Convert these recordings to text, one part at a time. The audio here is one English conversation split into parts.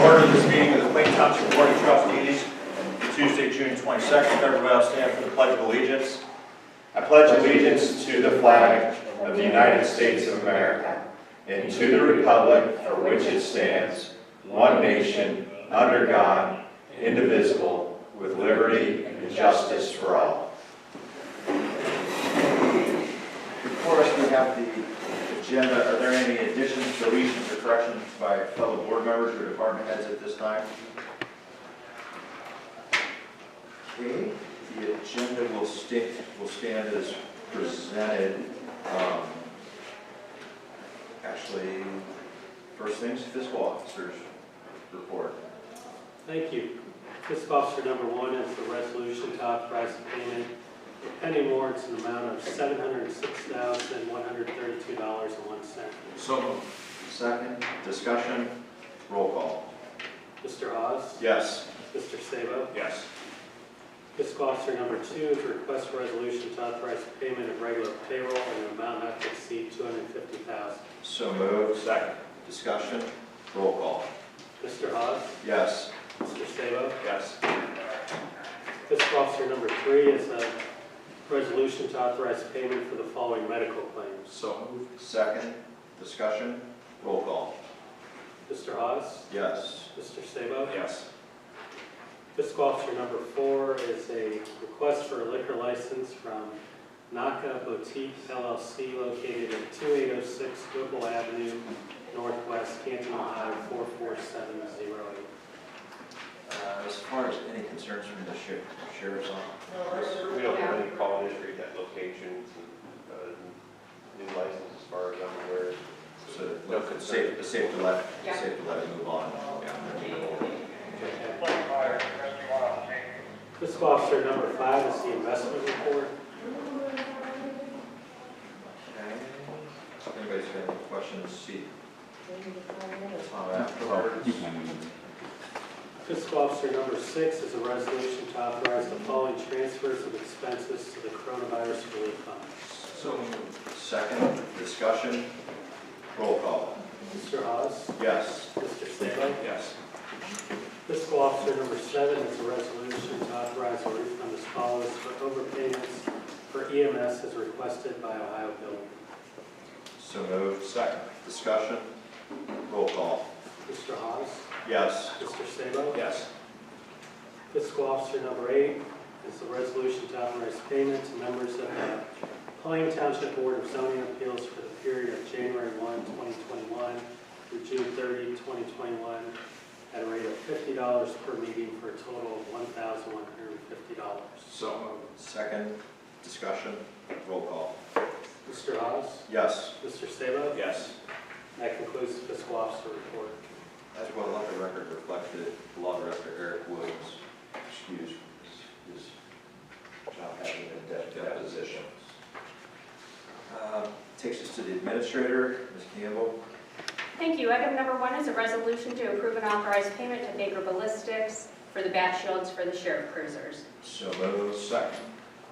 order this meeting of the Plain Township Board of Trustees, Tuesday, June 22nd. Everybody will stand for the Pledge of Allegiance. I pledge allegiance to the flag of the United States of America and to the republic for which it stands, one nation, under God, indivisible, with liberty and justice for all. Before us, we have the agenda. Are there any additions, deletions, or corrections by fellow board members or department heads at this time? Okay, the agenda will stand as presented. Actually, first things, fiscal officer's report. Thank you. Fiscal officer number 1 is the resolution to authorize the payment of pending warrants in the amount of $706,132.01. So moved. Second, discussion, roll call. Mr. Hawes? Yes. Mr. Sabo? Yes. Fiscal officer number 2 is a request for resolution to authorize the payment of regular payroll in an amount not to exceed $250,000. So moved. Second, discussion, roll call. Mr. Hawes? Yes. Mr. Sabo? Yes. Fiscal officer number 3 is a resolution to authorize payment for the following medical claims. So moved. Second, discussion, roll call. Mr. Hawes? Yes. Mr. Sabo? Yes. Fiscal officer number 4 is a request for a liquor license from Naka Boutique LLC located at 2806 Whipple Avenue, Northwest, Canton, Ohio 44708. As far as any concerns from the sheriff's office? We don't have any call history at that location, new license as far as I'm aware. So No it's safe to let it move on. Fiscal officer number 5 is the investment report. Okay. If anybody's got any questions, see. Afterwards. Fiscal officer number 6 is a resolution to authorize the following transfers of expenses to the coronavirus relief fund. So second, discussion, roll call. Mr. Hawes? Yes. Mr. Sabo? Yes. Fiscal officer number 7 is a resolution to authorize a refund as follows for overpayments for EMS as requested by Ohio Building. So moved. Second, discussion, roll call. Mr. Hawes? Yes. Mr. Sabo? Yes. Fiscal officer number 8 is a resolution to authorize payment to members of the Plain Township Board of Zoning Appeals for the period of January 1, 2021 through June 30, 2021 at a rate of $50 per meeting for a total of $1,150. So moved. Second, discussion, roll call. Mr. Hawes? Yes. Mr. Sabo? Yes. That concludes the fiscal officer report. As well, let the record reflect that the law director, Eric Williams, excused his job having a deposition. Takes us to the administrator, Ms. Campbell. Thank you. Item number 1 is a resolution to approve and authorize payment to Baker Ballistics for the bat shields for the sheriff cruisers. So moved. Second,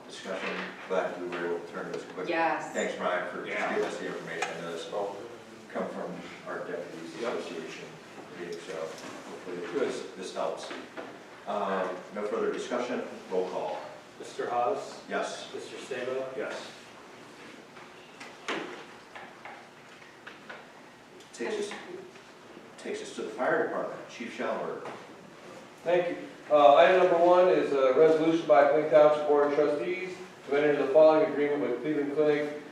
discussion. Glad we were able to turn this quick. Yes. Thanks, Brian, for giving us the information. I know this will come from our deputies association meeting, so hopefully this helps. No further discussion. Roll call. Mr. Hawes? Yes. Mr. Sabo? Yes. Takes us to the fire department. Chief Schallenberg. Thank you. Item number 1 is a resolution by Plain Township Board of Trustees to enter into the following agreement with Cleveland Clinic,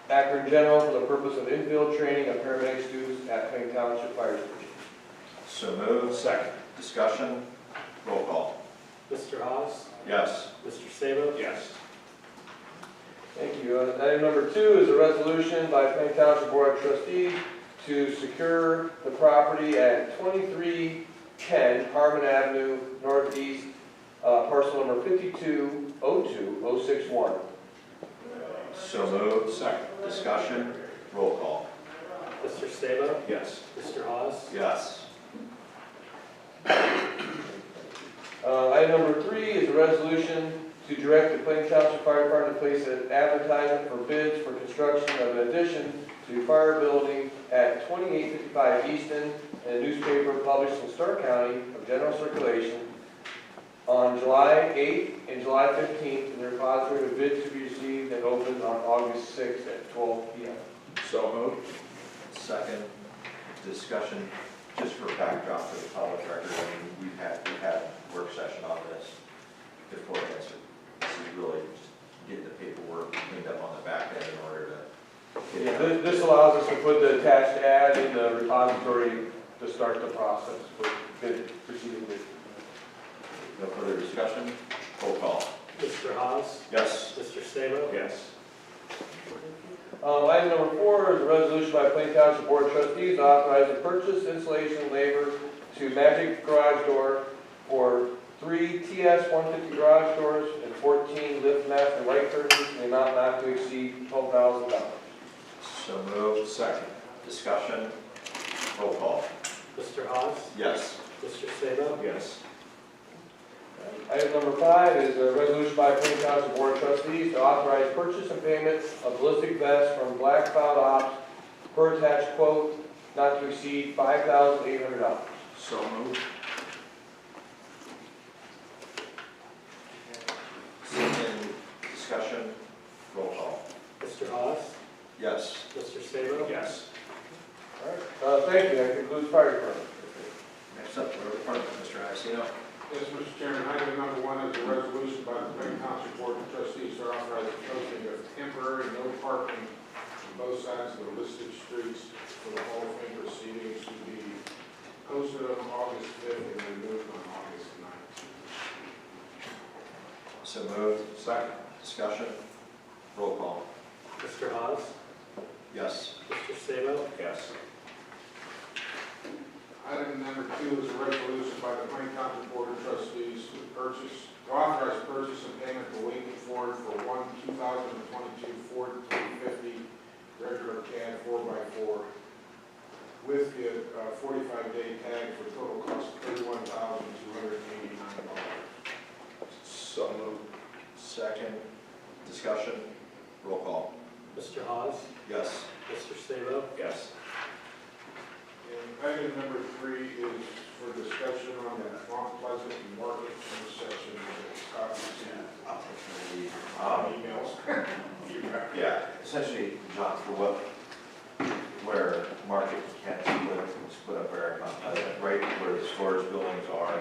Akron General, for the purpose of infield training of paramedic students at Plain Township Fire Station. So moved. Second. Discussion. Roll call. Mr. Hawes? Yes. Mr. Sabo? Yes. Thank you. Item number 2 is a resolution by Plain Township Board of Trustees to secure the property at 2310 Harmon Avenue Northeast, parcel number 5202061. So moved. Second. Discussion. Roll call. Mr. Sabo? Yes. Mr. Hawes? Yes. Item number 3 is a resolution to direct the Plain Township Fire Department to place an advertisement for bids for construction of an addition to fire building at 2855 Easton in a newspaper published in Stark County of general circulation on July 8th and July 15th, and the repository of bids to be received and opened on August 6th at 12 p.m. So moved. Second. Discussion, just for backdrop for the public record, I mean, we've had work session on this before this. This is really just getting the paperwork cleaned up on the back end in order to Yeah, this allows us to put the attached ad in the repository to start the process for bid, proceeding bid. No further discussion? Roll call. Mr. Haas, Yes. Mr. Sabo. Yes. Item number 4 is a resolution by Plain Township Board of Trustees to authorize the purchase, installation, labor to Magic Garage Door for 3 TS-150 garage doors and 14 lift mats and light curtains in the amount not to exceed $12,000. So moved. Second. Discussion? Roll call. Mr. Haas, Yes. Mr. Sabo. Yes. Item number 5 is a resolution by Plain Township Board of Trustees to authorize purchase and payment of ballistic vests from Black Cloud Ops per attached quote not to exceed $5,800. So moved. Second. Discussion? Roll call. Mr. Haas, Yes. Mr. Sabo. Yes. All right, thank you. That concludes fire department. Next up, road department, Mr. Iacino. Yes, Mr. Chairman, item number 1 is a resolution by the Plain Township Board of Trustees to authorize the posting of temporary no parking on both sides of the listed streets for the Hall of Fame proceedings to be posted on August 5th and removed on August 9th. So moved. Second. Discussion? Roll call. Mr. Haas, Yes. Mr. Sabo. Yes. Item number 2 is a resolution by the Plain Township Board of Trustees to authorize purchase and payment to Lincoln Ford for one 2022 Ford 350 regular cab 4x4 with the 45-day tag for total cost of $31,289. So moved. Second. Discussion? Roll call. Mr. Haas, Yes. Mr. Sabo. Yes. And item number 3 is for discussion on the Mount Pleasant Market intersection of copies I'll take the lead. and emails. Yeah, essentially, John, for where Market can split up where, right where the storage buildings are.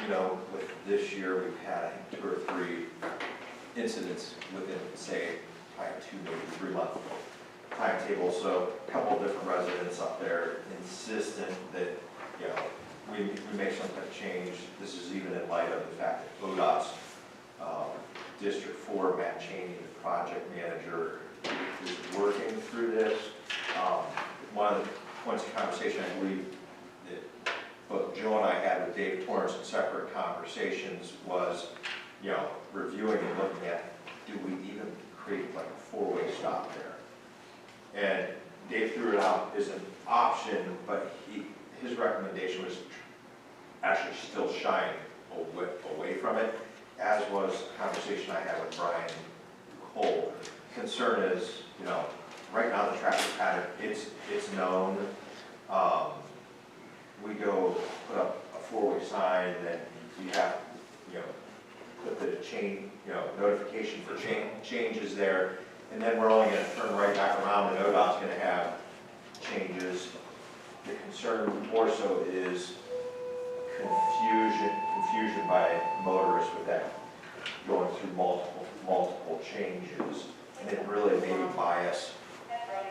You know, with this year, we've had, I think, 2 or 3 incidents within, say, probably 2, maybe 3 month timetable. So a couple of different residents up there insistent that, you know, we make some kind of change. This is even in light of the fact that ODOT's District 4, Matt Cheney, the project manager, is working through this. One of the points of conversation, I believe, that both Joe and I had with Dave Torrance in separate conversations was, you know, reviewing and looking at, do we even create like a 4-way stop there? And Dave threw it out as an option, but his recommendation was actually still shying away from it, as was a conversation I had with Brian Cole. Concern is, you know, right now the traffic pattern, it's known. We go put up a 4-way sign, then you have, you know, put the notification for changes there, and then we're only going to turn right back around, and ODOT's going to have changes. The concern more so is confusion by motorists with that going through multiple changes, and it really maybe buy us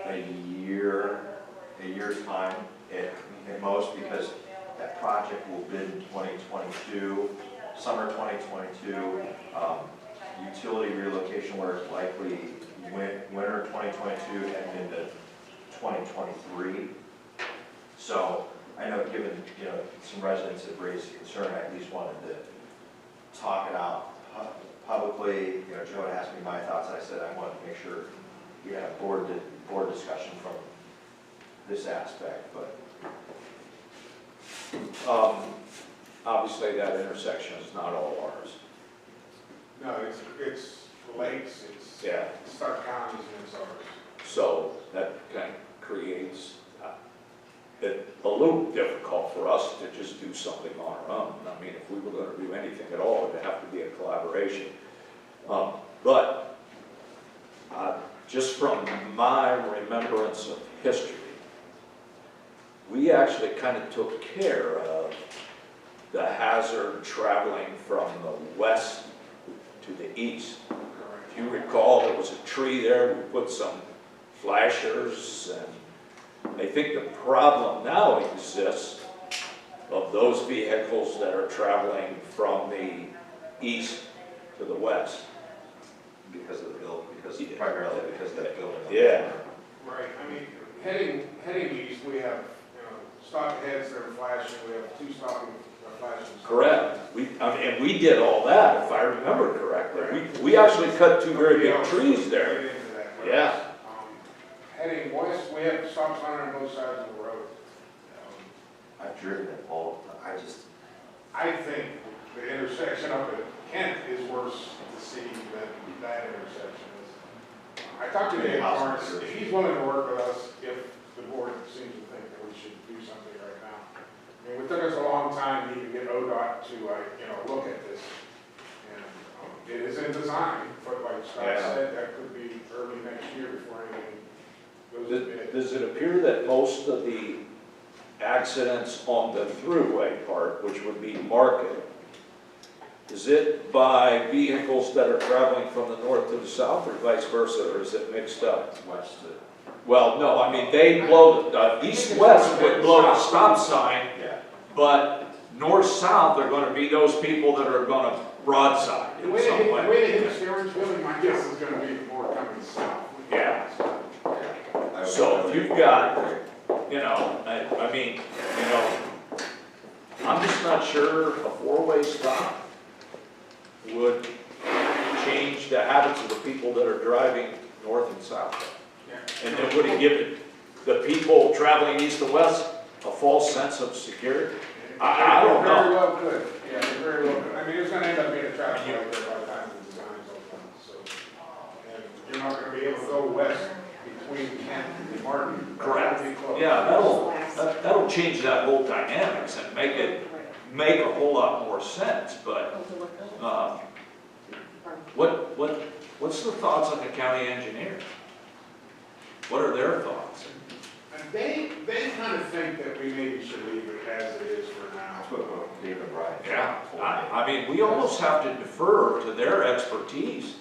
a year's time at most, because that project will bid in 2022, summer 2022, utility relocation work likely winter 2022 and into 2023. So I know, given, you know, some residents have raised concern, I at least wanted to talk it out publicly. You know, Joe had asked me my thoughts. I said I wanted to make sure we had a board discussion from this aspect, but Obviously, that intersection is not all ours. No, it's lakes, it's Yeah. Stark County's and it's ours. So that kind of creates it a little difficult for us to just do something on our own. I mean, if we were going to do anything at all, it would have to be a collaboration. But just from my remembrance of history, we actually kind of took care of the hazard traveling from the west to the east. If you recall, there was a tree there, we put some flashers, and I think the problem now exists of those vehicles that are traveling from the east to the west. Because of the build, primarily because of that building. Yeah. Right, I mean, heading east, we have, stop heads that are flashing, we have 2 stopping flashing. Correct. And we did all that, if I remember correctly. We actually cut 2 very big trees there. Right into that, right. Yeah. Heading west, we have stop sign on both sides of the road. I've driven it all, I think the intersection up at Kent is worse to see than that intersection is. I talked to Dave Lawrence, if he's willing to work with us, if the board seems to think that we should do something right now. I mean, it took us a long time to even get ODOT to, look at this. And it is in design, but like Scott said, that could be early next year before anything goes to bid. Does it appear that most of the accidents on the throughway part, which would be Market, is it by vehicles that are traveling from the north to the south or vice versa, or is it mixed up? west to. Well, no, I mean, they blow the, east-west would blow the stop sign, Yeah. but north-south are gonna be those people that are gonna broadside The in way some they way. hit the steering wheel, my guess is gonna be more coming south. Yeah. So if you've got, I mean, I'm just not sure a 4-way stop would change the habits of the people that are driving north and south. And then would it give the people traveling east and west a false sense of security? I don't Very know. well could, yeah, they very well could. I mean, it's gonna end up being a traffic light there by the time the design's open, so. And you're not gonna be able to go west between Kent and Martin. Correct. That'll be close. Yeah, that'll change that whole dynamics and make a whole lot more sense, but, what's the thoughts on the county engineer? What are their thoughts? And they kind of think that we maybe should leave it as it is for now. That's what David and Brian. Yeah, I mean, we almost have to defer to their expertise.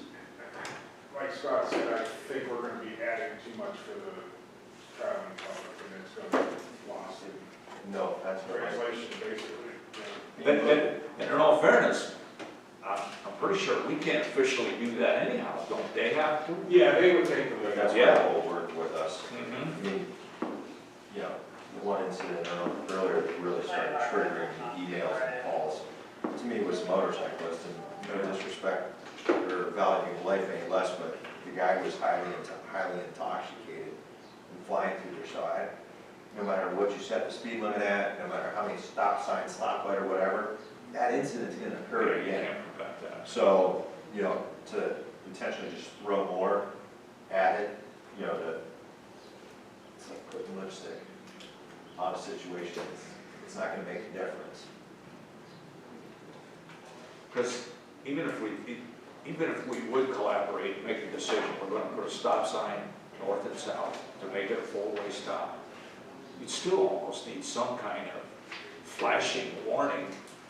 Like Scott said, I think we're gonna be adding too much for the traveling public, and it's gonna be lost in No, that's right. translation, basically. And in all fairness, I'm pretty sure we can't officially do that anyhow, don't they have to? Yeah, they would take the lead. That's why Yeah. the whole work with us. Mhm. I mean, the one incident earlier that really started triggering the emails and calls, to me was motorcyclists, and no disrespect, their value of life any less, but the guy was highly intoxicated and flying through there, so no matter what you set the speed limit at, no matter how many stop signs, stoplight or whatever, that incident's gonna occur You again. can't prevent that. So, to potentially just throw more at it, it's like putting lipstick on a situation, it's not gonna make a difference. Because even if we would collaborate, make a decision, we're gonna put a stop sign north and south to make it a 4-way stop, you'd still almost need some kind of flashing warning,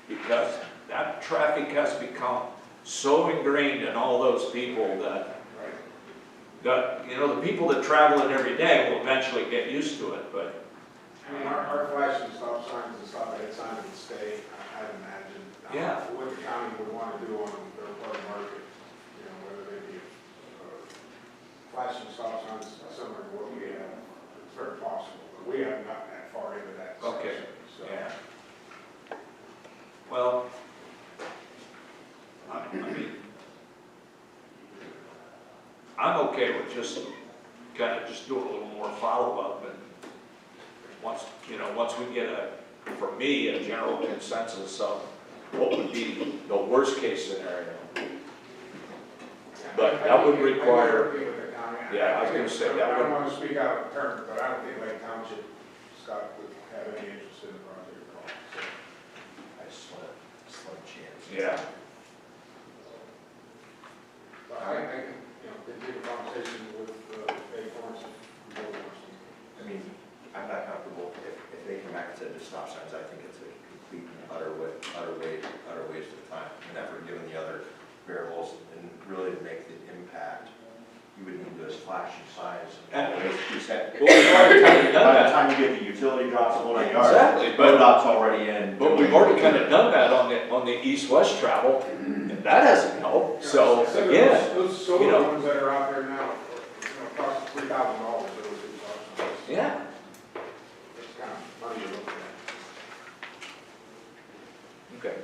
because that traffic has become so ingrained in all those people that, the people that travel it every day will eventually get used to it, but. I mean, our flashing stop signs and stop ahead signs would stay, I'd imagine. Yeah. What the county would want to do on their part of market, whether they be flashing stop signs similar to what we have, it's very possible, but we haven't gotten that far into that Okay. section, so. Yeah. Well, I mean, I'm okay with just kind of just doing a little more follow-up, and once we get for me, a general consensus of what would be the worst-case scenario. But that would require. I would agree with the county. Yeah, I was gonna say I that don't would, want to speak out of turn, but I don't think Lake Township, Scott, would have any interest in the project at all. So, Slim chance. yeah. but I can, continue the conversation with Dave Lawrence if we go to I mean, I'm not comfortable, if they come back and said just stop signs, I think it's a complete and utter waste of time and effort, given the other variables, and really to make the impact, you would need those flashing signs. And- You said, Well, we've already kind of done by the that. time you get the utility drops a whole yard. Exactly, but, MoDOT's already in. but we've already kind of done that on the east-west travel, and that hasn't helped. So, again, Those solar you know. ones that are out there now, cost $3,000, those are, yeah. it's kind of money to look at. Okay,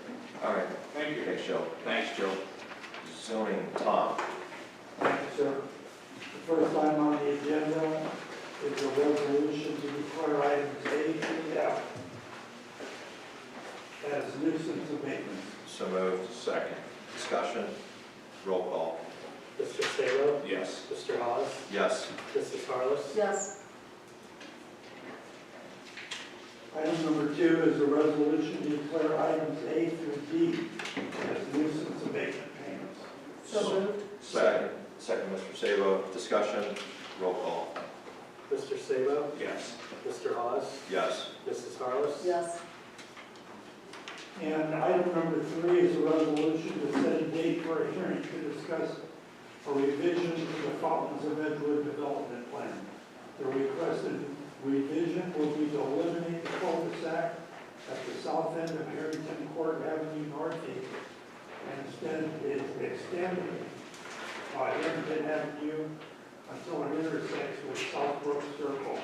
All right, Thank you. thanks, Joe. thanks, Joe. Zoning, Tom. Thank you, sir. The first item on the agenda is a resolution to declare items A through F as nuisance abatements. So moved. Second. Discussion, roll call. Mr. Sabo? Yes. Mr. Hawes? Yes. Mrs. Harless? Yes. Item number 2 is a resolution to declare items A through D as nuisance abatement payments. So moved. Second, Mr. Sabo. Discussion, roll call. Mr. Sabo? Yes. Mr. Hawes? Yes. Mrs. Harless? Yes. And item number 3 is a resolution to set a date for a hearing to discuss a revision to the Fountains of Edgewood Development Plan. The requested revision will be to eliminate the cul-de-sac at the south end of Harrington Court Avenue Northeast and instead extend Harrington Avenue until it intersects with Southbrook Circle.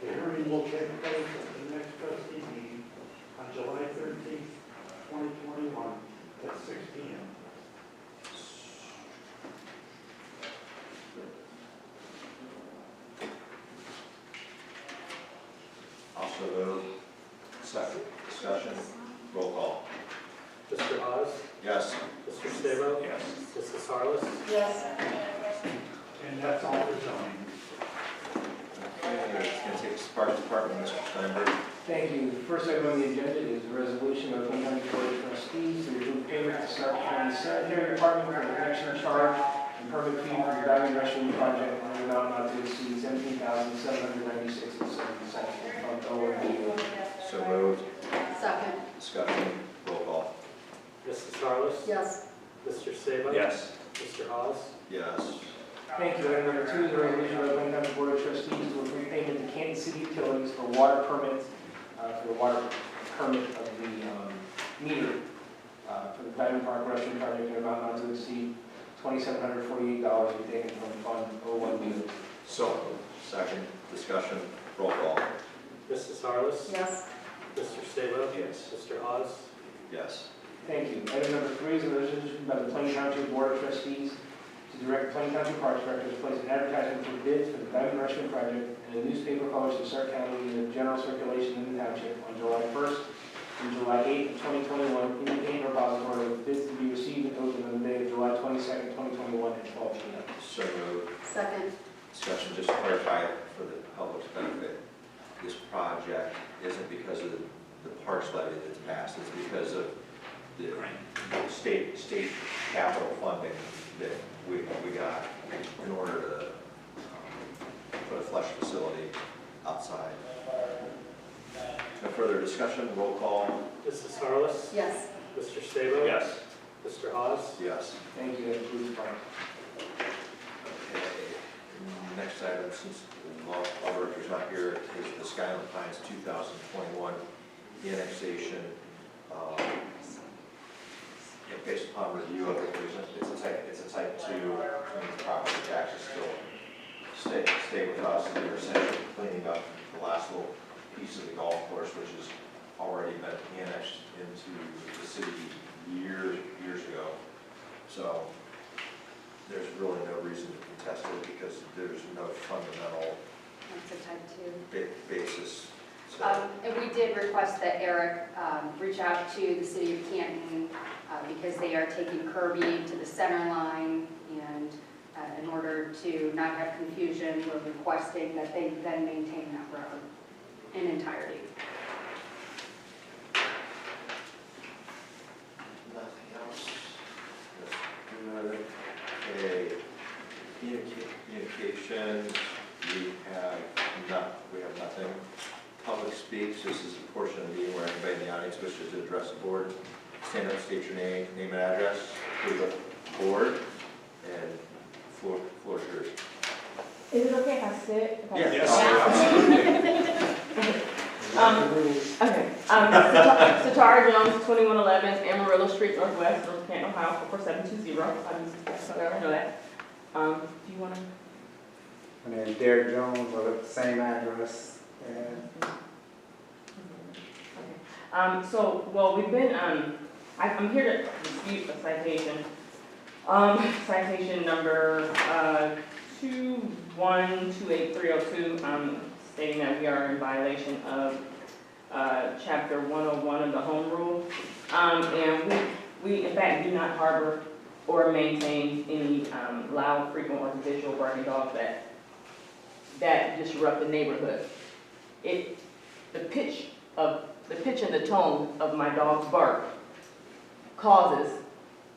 The hearing will take place at the next trustee meeting on July 13th, 2021 at 6 p.m. Also moved. Second, discussion, roll call. Mr. Hawes? Yes. Mr. Sabo? Yes. Mrs. Harless? Yes. And that's all for zoning. Okay, it's going to take the Parks Department, Mr. Steinberg. Thank you. The first item on the agenda is a resolution of the County Board of Trustees to remove payment to Stark County Sanitary Department for the connection charge and permit fee for the Diamond Restroom Project in an amount not to exceed $17,796.70 from OMB. So moved. Second. Discussion, roll call. Mrs. Harless? Yes. Mr. Sabo? Yes. Mr. Hawes? Yes. Thank you. Item number 2 is a resolution of the County Board of Trustees to approve payment to Kansas City Utilities for water permits, for the water permit of the meter for the Diamond Park Restroom Project in an amount not to exceed $2,748 to be taken from Fund 01B. So, Second, discussion, roll call. Mrs. Harless? Yes. Mr. Sabo? yes. Mr. Hawes? Yes. Thank you. Item number 3 is a resolution by the Plain Township Board of Trustees to direct Plain Township Parks Director to place an advertisement for bids for the Diamond Restroom Project in a newspaper published in Stark County in the general circulation in the township on July 1st and July 8th, 2021, indicating a repository with bids to be received and opened on the day of July 22nd, 2021 at 12 p.m. So moved. Second. Discussion, just to clarify for the public's benefit, this project isn't because of the parks levy that's passed, it's because of the state capital funding that we got in order to put a flush facility outside. No further discussion, roll call. Mrs. Harless? Yes. Mr. Sabo? Yes. Mr. Hawes? Yes. Thank you. That concludes Parks. Okay. Next item, since law director's not here, is the Skyland Pines 2021 annexation. Based upon review of it, it's a type 2, which means property taxes still stay with us, and they're essentially cleaning up the last little piece of the golf course, which has already been annexed into the city years ago. So there's really no reason to contest it because there's no fundamental That's a type 2. basis. So, And we did request that Eric reach out to the city of Canton because they are taking curbing to the center line and an in order to not have confusion, we're requesting that they then maintain that road in entirety. Nothing else? Good. Okay. Communications, we have nothing. Public speaks, this is a portion of the meeting where anybody in the audience wishes to address the board. Stand up, state your name and address for the board, and floor is yours. Is it okay if I sit? Yes. Okay. Satara Jones, 2111 Amarillo Street, Northwest, North Canton, Ohio, 44720. So I know that. Do you want to? My name is Derek Jones, I live at the same address. Well, we've been, I'm here to dispute a citation. Citation number 2128302, stating that we are in violation of Chapter 101 of the Home Rule. And we in fact do not harbor or maintain any loud, frequent, or habitual barking dogs that disrupt the neighborhood. The pitch and the tone of my dog's bark causes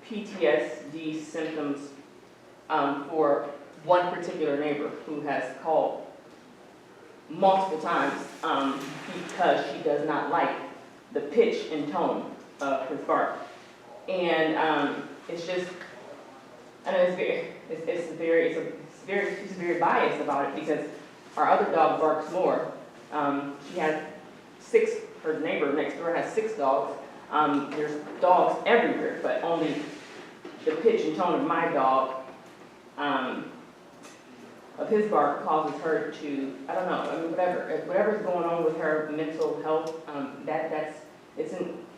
PTSD symptoms for one particular neighbor who has called multiple times because she does not like the pitch and tone of his bark. And it's just, I know she's very biased about it because our other dog barks more. She has her neighbor next door has 6 dogs. There's dogs everywhere, but only the pitch and tone of my dog, of his bark, causes her to, I don't know, I mean, whatever's going on with her mental health,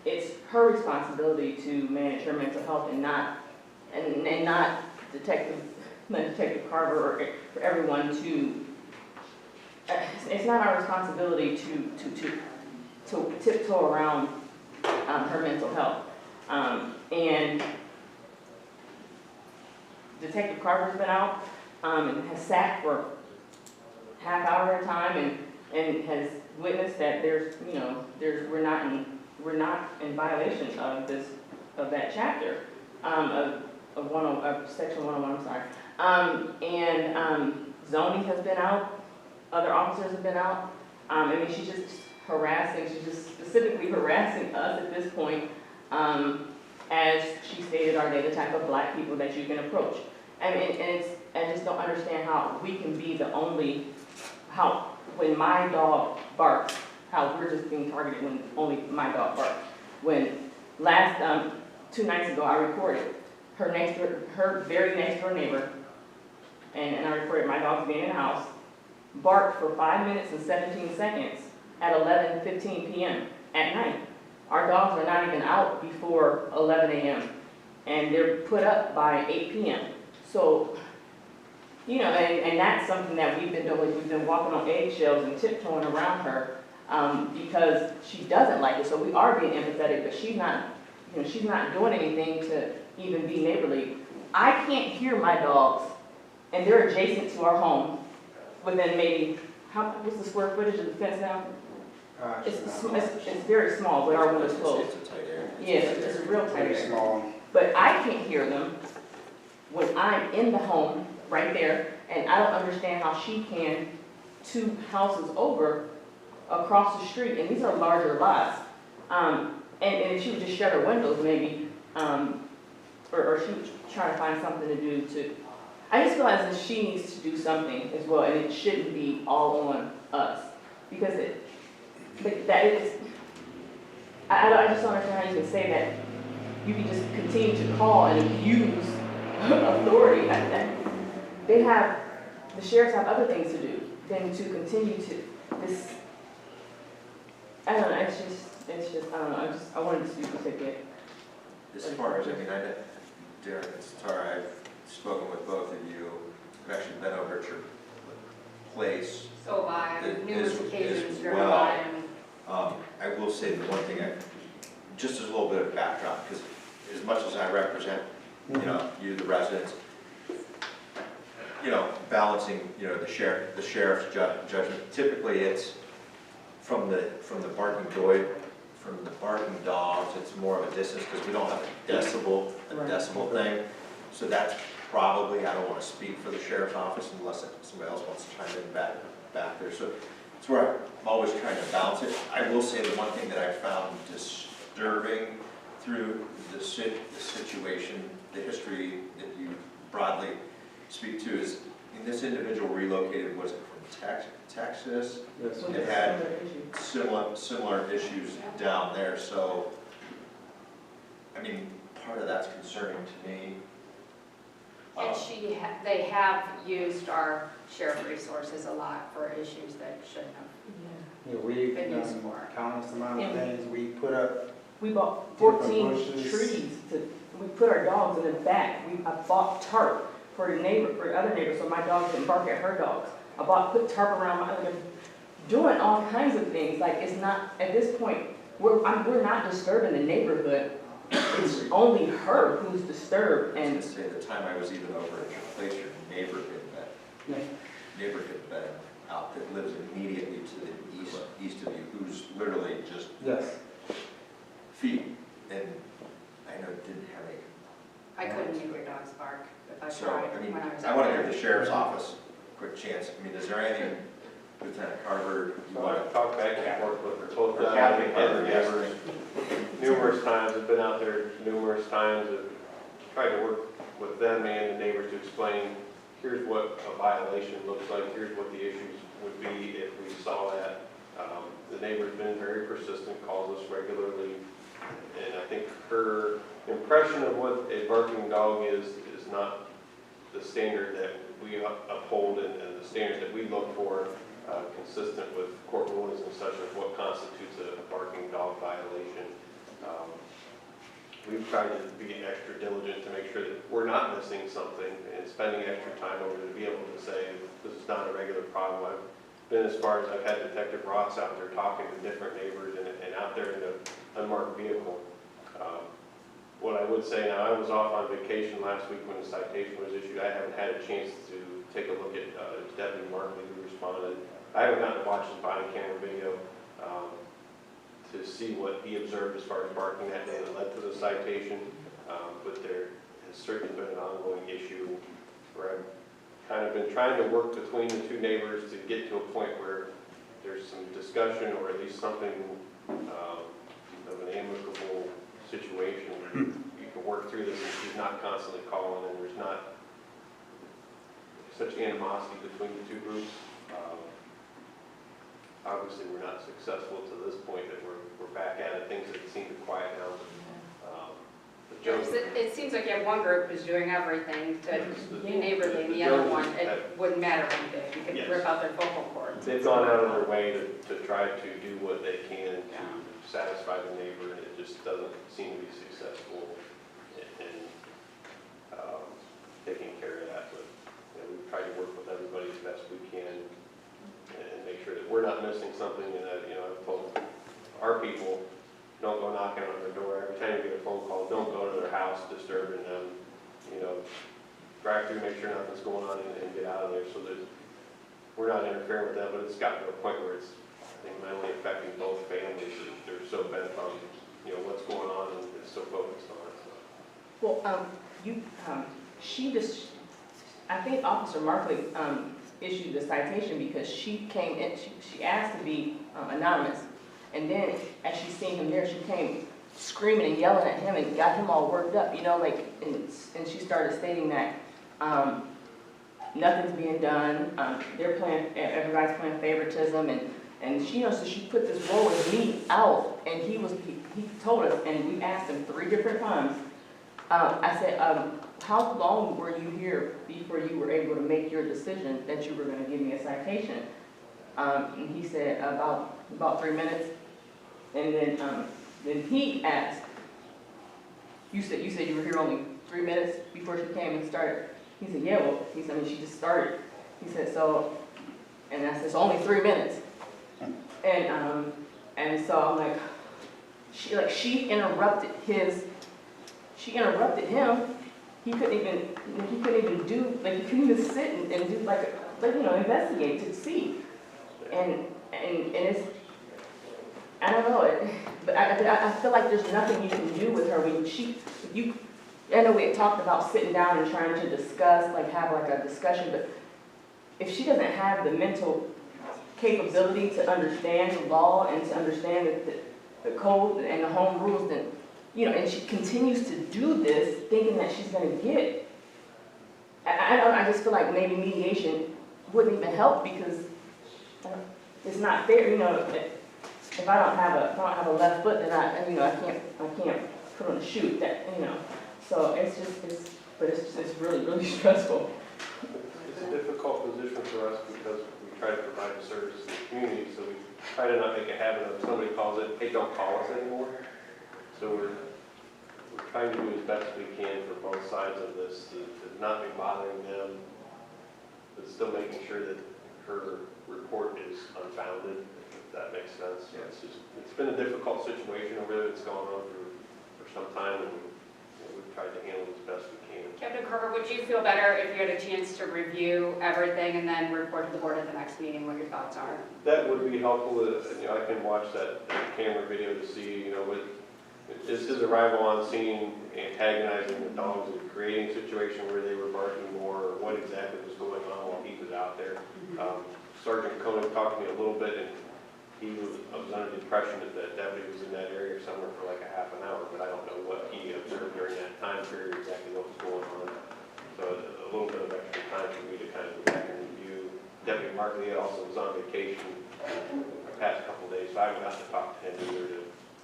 it's her responsibility to manage her mental health and not Detective Carver or for everyone to. It's not our responsibility to tiptoe around her mental health. And Detective Carver's been out and has sat for half hour at a time and has witnessed that we're not in violation of that chapter of section 101. I'm sorry. Zoning has been out. Other officers have been out. I mean, she's just harassing. She's just specifically harassing us at this point. As she stated, are they the type of black people that you can approach? I mean, I just don't understand how we can be the only, when my dog barks, how we're just being targeted when only my dog barks. When last, 2 nights ago, I recorded her very next door neighbor, and I recorded my dog being in the house, barked for 5 minutes and 17 seconds at 11:15 p.m. at night. Our dogs are not even out before 11 a.m. and they're put up by 8 p.m. So, and that's something that we've been doing. We've been walking on eggshells and tiptoeing around her because she doesn't like it. So we are being empathetic, but she's not doing anything to even be neighborly. I can't hear my dogs, and they're adjacent to our home within maybe, what's the square footage of the fence now? It's very small, but our window's closed. It's a tight area. Yes, it's a real tight Pretty area. small. But I can't hear them when I'm in the home right there, and I don't understand how she can 2 houses over across the street, and these are larger lots. And if she would just shut her windows maybe, or she would try to find something to do to, I just feel as if she needs to do something as well, and it shouldn't be all on us. Because I just don't understand how you can say that you can just continue to call and abuse authority. The sheriffs have other things to do than to continue to this. I don't know, it's just, I don't know, I wanted to speak specifically. As far as, Derek and Satara, I've spoken with both of you. I've actually been over at your place. So by numerous As occasions, driven well. by him. I will say the one thing, just as a little bit of backdrop, because as much as I represent, you, the residents, balancing, the sheriff's judgment. Typically, it's from the barking dogs, it's more of a distance, because we don't have a decibel thing. So that's probably, I don't want to speak for the sheriff's office unless somebody else wants to chime in back there. So it's where I'm always trying to balance it. I will say the one thing that I found disturbing through the situation, the history that you broadly speak to is, this individual relocated, was it from Texas? Yes. It had similar issues down there, so, part of that's concerning to me. And they have used our sheriff resources a lot for issues that shouldn't have. Yeah, we've Been used done for. countless amount of Yeah. things. We put up, We bought Different 14 bushes. trees we put our dogs in the back. I bought tarp for other neighbors, so my dogs didn't bark at her dogs. Put tarp around doing all kinds of things. Like, it's not, at this point, we're not disturbing the neighborhood. It's only her who's disturbed, I and was going to say, the time I was even over at your place, your neighbor had been out that lives immediately to the east of you, who's literally just yes. feet, and I know didn't have any. I couldn't make your dogs bark if I So, tried when I was I out want to there. give the sheriff's office a quick chance. Is there anything, Lieutenant Carver, you So want I've talked back and forth with both to? Kathy and the neighbors numerous times. I've been out there numerous times and tried to work with them and the neighbors to explain, here's what a violation looks like, here's what the issues would be if we saw that. The neighbor's been very persistent, calls us regularly, and I think her impression of what a barking dog is not the standard that we uphold and the standards that we look for, consistent with court rulings and such, of what constitutes a barking dog violation. We've tried to be extra diligent to make sure that we're not missing something and spending extra time over to be able to say, this is not a regular problem. I've been as far as I've had Detective Ross out there talking to different neighbors and out there in an unmarked vehicle. What I would say now, I was off on vacation last week when the citation was issued. I haven't had a chance to take a look at Deputy Markley who responded. I haven't gotten to watch his body camera video to see what he observed as far as barking that day that led to the citation. But there has certainly been an ongoing issue where I've kind of been trying to work between the two neighbors to get to a point where there's some discussion or at least something of an amicable situation where you can work through this and she's not constantly calling and there's not such animosity between the two groups. Obviously, we're not successful to this point that we're back at it. Things that seem to quiet down. It seems like you have one group who's doing everything to be neighborly, and the the other Joneses one, it wouldn't matter anything. You could Yes. rip out their vocal cords. They've gone out of their way to try to do what they can to satisfy the neighbor, and it just doesn't seem to be successful in taking care of that. But we've tried to work with everybody as best we can and make sure that we're not missing something. And I've told our people, don't go knocking on their door. Every time you get a phone call, don't go to their house disturbing them. Drive through, make sure nothing's going on, and get out of there so that we're not interfering with them. But it's gotten to a point where it's, I think, mentally affecting both families. They're so bent on, what's going on, and it's so focused on it. So. well, I think Officer Markley issued the citation because she came in, she asked to be anonymous. And then, as she seen him there, she came screaming and yelling at him and got him all worked up, and she started stating that nothing's being done, everybody's playing favoritism, and she, so she put this roll of meat out, and he told us, and we asked him 3 different times. I said, how long were you here before you were able to make your decision that you were going to give me a citation? And he said about 3 minutes. And then he asked, you said you were here only 3 minutes before she came and started. He said, yeah, well, he said, she just started. He said, so, and I said, it's only 3 minutes. And so I'm like, she interrupted him he couldn't even do, like, he couldn't even sit and do like, investigate to see. And it's, I don't know, but I feel like there's nothing you can do with her when I know we had talked about sitting down and trying to discuss, like have like a discussion, but if she doesn't have the mental capability to understand the law and to understand the code and the home rules, then, and she continues to do this thinking that she's gonna get, I just feel like maybe mediation wouldn't even help because it's not fair, if I don't have a left foot, then I can't put on a shoe that, so it's really, really stressful. It's a difficult position for us because we try to provide a service to the community, so we try to not make a habit of somebody calls it, hey, don't call us anymore. So we're trying to do as best we can for both sides of this, to not be bothering them, but still making sure that her report is unfounded, if that makes sense. Yeah. It's been a difficult situation over there that's gone on for some time, and we've tried to handle it as best we can. Captain Carver, would you feel better if you had a chance to review everything and then report to the board at the next meeting what your thoughts are? That would be helpful. I can watch that camera video to see, is his arrival on scene antagonizing the dogs and creating a situation where they were barking more, or what exactly was going on while he was out there. Sergeant Koenig talked to me a little bit, and he was under the impression that that deputy was in that area somewhere for like a half an hour, but I don't know what he observed during that time period, exactly what was going on. So a little bit of extra time for me to kind of go back and review. Deputy Markley also was on vacation the past couple of days, so I haven't gotten to talk to him either to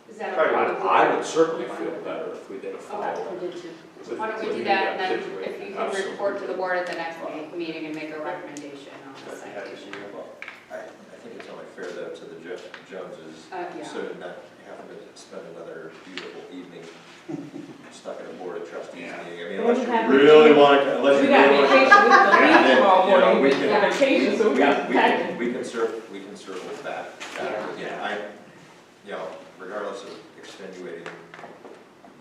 Is that a try to problem? I would certainly feel better if we did a Okay, follow-up. we did too. with- Why don't we with do that, and then situation. if you can report to the board at the next meeting and make a recommendation on the I'd be happy to citation. see you. I think it's only fair though to the Joneses, Yeah. so not having to spend another beautiful evening stuck in a board of trustees meeting. I mean, unless you Really want to, unless We you got really want vacation, we have to Yeah, leave tomorrow you know, morning, we we can- have vacation, so we got to pack. we can circle back. Regardless of extenuating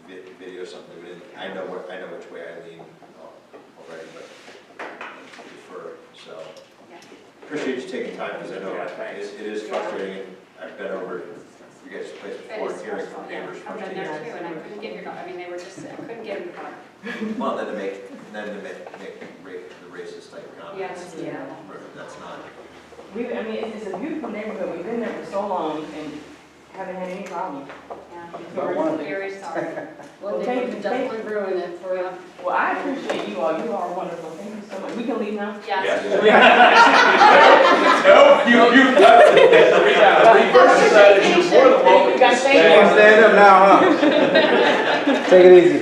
video, something we didn't, I know which way I lean already, but I prefer, so. Appreciate you taking time, because I know it is frustrating, and I've been over you guys' place before, and hearing from neighbors. I've been there too, and I couldn't get your, they were just, I couldn't get them to come. Well, then to make the racist type comments. Yes, yeah. That's not. It's a beautiful neighborhood, we've been there for so long and haven't had any problem. Yeah, But one- we're very sorry. Well, thank you, Definitely ruin it for you. Well, I appreciate you all, you are wonderful, thank you so much. We can leave now? Yes. No, you we first decided you're more than welcome You got to to stay. thank Stand up now, huh? Take it easy.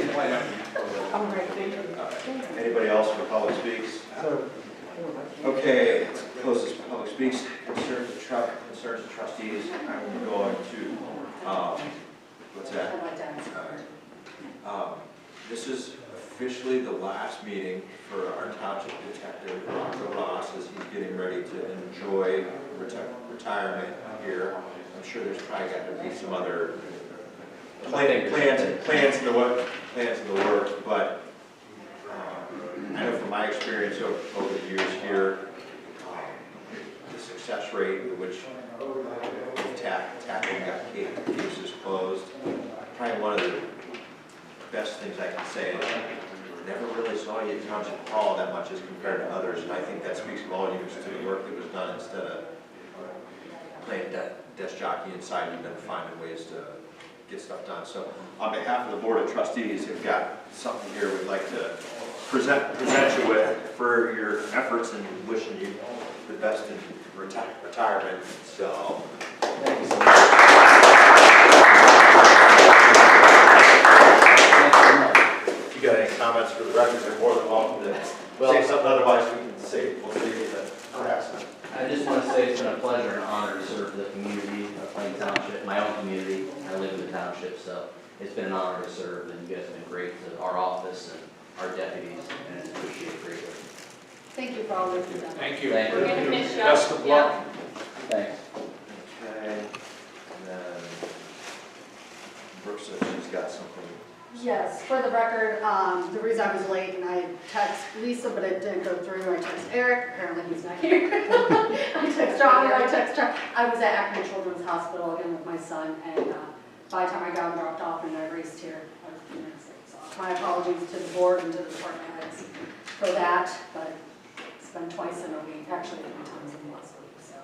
All right, thank you. Anybody else for public speaks? Okay, closes public speaks, concerns of trustees. I'm going to, what's that? This is officially the last meeting for our township detective, Rocco Ross, as he's getting ready to enjoy retirement here. I'm sure there's probably got to be some other plans in the works, but I know from my experience over the years here, the success rate with which we've tackling cases closed, probably one of the best things I can say is never really saw you at Township Hall that much as compared to others, and I think that speaks volumes to the work that was done instead of playing desk jockey inside. You've been finding ways to get stuff done. So on behalf of the Board of Trustees, we've got something here we'd like to present you with for your efforts and wishing you the best in retirement. So thank you so much. If you got any comments for the record, you're more than welcome to say something. Otherwise, we'll save you the harassment. I just want to say it's been a pleasure and honor to serve the community of Plain Township, my own community. I live in the township, so it's been an honor to serve, and you guys have been great to our office and our deputies, and it's appreciated greatly. Thank you for all that you've done. Thank you. Thank We're you. going to miss you. Best of luck. Thanks. Okay, and then Brooke said she's got something Yes, for the record, the reason I was late and I texted Lisa, but it didn't go through, I texted Eric, apparently he's not here. I texted John, I texted John. I was at Akron Children's Hospital again with my son, and by the time I got him dropped off and I raced here, I was a few minutes late. So my apologies to the board and to the department heads for that, but it's been twice in a week, actually 3 times in the last week, so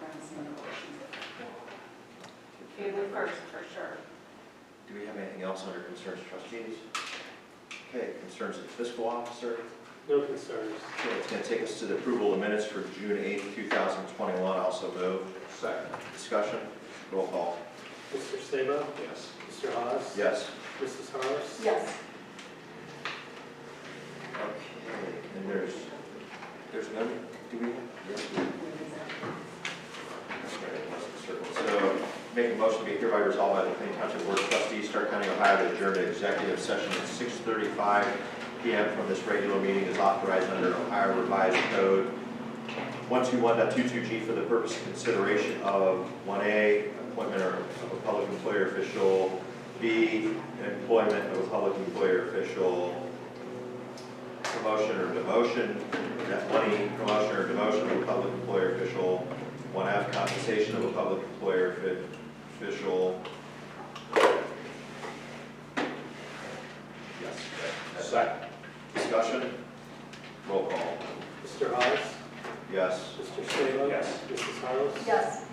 around some other questions. Family first, for sure. Do we have anything else under concerns of trustees? Okay, concerns of the fiscal officer. No concerns. Okay, it's going to take us to the approval of the minutes for June 8th, 2021. Also moved. Second. Discussion. Roll call. Mr. Sabo? Yes. Mr. Haas? Yes. Mrs. Harms? Yes. Okay, and there's no, do we? Yes. So, make a motion to be hereby resolved by the Plain Township Board of Trustees, Stark County, Ohio, to adjourn to executive session at 6:35 p.m. from this regular meeting as authorized under Ohio Revised Code 121.22G for the purpose of consideration of 1A, appointment of a public employer official, B, employment of a public employer official, promotion or demotion, that 1E, promotion or demotion of a public employer official, 1F, compensation of a public employer official. Yes. Second. Discussion? Roll call. Mr. Haas? Yes. Mr. Sabo? Yes. Mrs. Harms? Yes.